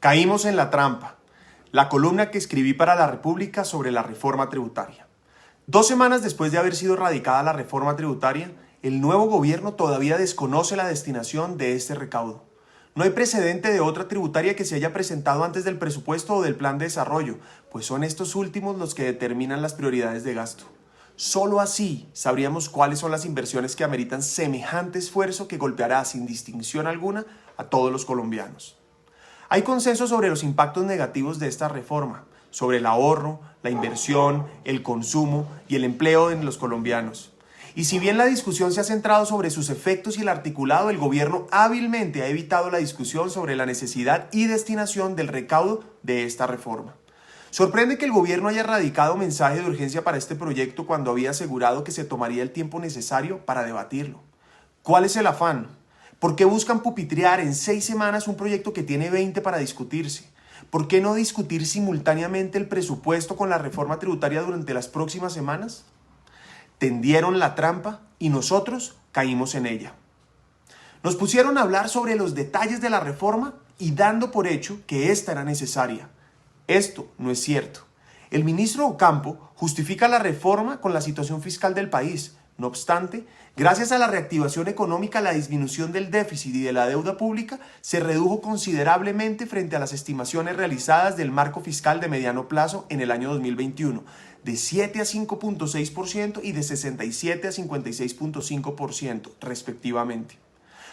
Caímos en la trampa. La columna que escribí para La República sobre la reforma tributaria. 2 semanas después de haber sido radicada la reforma tributaria, el nuevo gobierno todavía desconoce la destinación de este recaudo. No hay precedente de otra tributaria que se haya presentado antes del presupuesto o del plan de desarrollo, pues son estos últimos los que determinan las prioridades de gasto. Solo así sabríamos cuáles son las inversiones que ameritan semejante esfuerzo que golpeará sin distinción alguna a todos los colombianos. Hay consenso sobre los impactos negativos de esta reforma, sobre el ahorro, la inversión, el consumo y el empleo en los colombianos. Y si bien la discusión se ha centrado sobre sus efectos y el articulado, el gobierno hábilmente ha evitado la discusión sobre la necesidad y destinación del recaudo de esta reforma. Sorprende que el gobierno haya radicado mensaje de urgencia para este proyecto cuando había asegurado que se tomaría el tiempo necesario para debatirlo. ¿Cuál es el afán? ¿Por qué buscan pupitrear en 6 semanas un proyecto que tiene 20 para discutirse? ¿Por qué no discutir simultáneamente el presupuesto con la reforma tributaria durante las próximas semanas? Tendieron la trampa y nosotros caímos en ella. Nos pusieron a hablar sobre los detalles de la reforma y dando por hecho que esta era necesaria. Esto no es cierto. El ministro Ocampo justifica la reforma con la situación fiscal del país. No obstante, gracias a la reactivación económica, la disminución del déficit y de la deuda pública se redujo considerablemente frente a las estimaciones realizadas del marco fiscal de mediano plazo en el año 2021, de 7 a 5.6% y de 67 a 56.5%, respectivamente.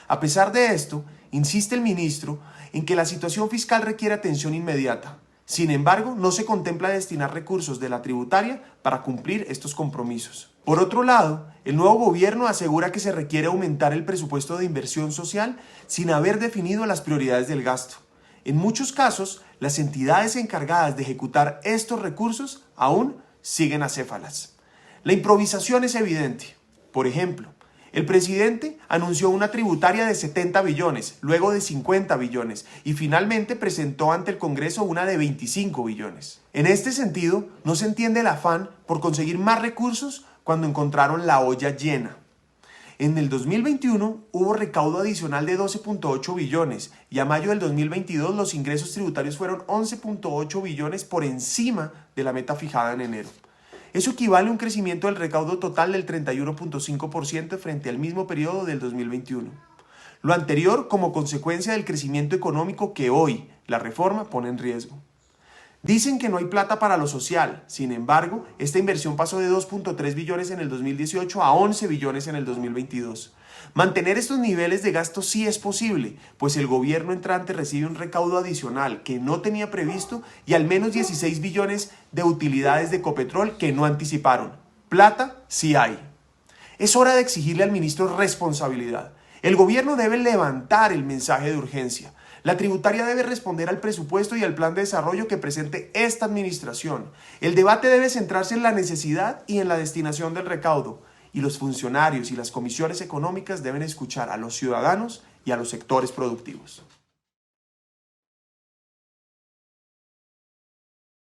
A pesar de esto, insiste el ministro en que la situación fiscal requiere atención inmediata. Sin embargo, no se contempla destinar recursos de la tributaria para cumplir estos compromisos. Por otro lado, el nuevo gobierno asegura que se requiere aumentar el presupuesto de inversión social sin haber definido las prioridades del gasto. En muchos casos, las entidades encargadas de ejecutar estos recursos aún siguen acéfalas. La improvisación es evidente. Por ejemplo, el presidente anunció una tributaria de 70 billones, luego de 50 billones y finalmente presentó ante el Congreso una de 25 billones. En este sentido, no se entiende el afán por conseguir más recursos cuando encontraron la olla llena. En el 2021 hubo recaudo adicional de 12.8 billones y a mayo del 2022 los ingresos tributarios fueron 11.8 billones por encima de la meta fijada en enero. Eso equivale a un crecimiento del recaudo total del 31.5% frente al mismo periodo del 2021. Lo anterior como consecuencia del crecimiento económico que hoy la reforma pone en riesgo. Dicen que no hay plata para lo social, sin embargo, esta inversión pasó de 2.3 billones en el 2018 a 11 billones en el 2022. Mantener estos niveles de gasto sí es posible, pues el gobierno entrante recibe un recaudo adicional que no tenía previsto y al menos 16 billones de utilidades de Ecopetrol que no anticiparon. Plata sí hay. Es hora de exigirle al ministro responsabilidad. El gobierno debe levantar el mensaje de urgencia. La tributaria debe responder al presupuesto y al plan de desarrollo que presente esta administración. El debate debe centrarse en la necesidad y en la destinación del recaudo. Y los funcionarios y las comisiones económicas deben escuchar a los ciudadanos y a los sectores productivos.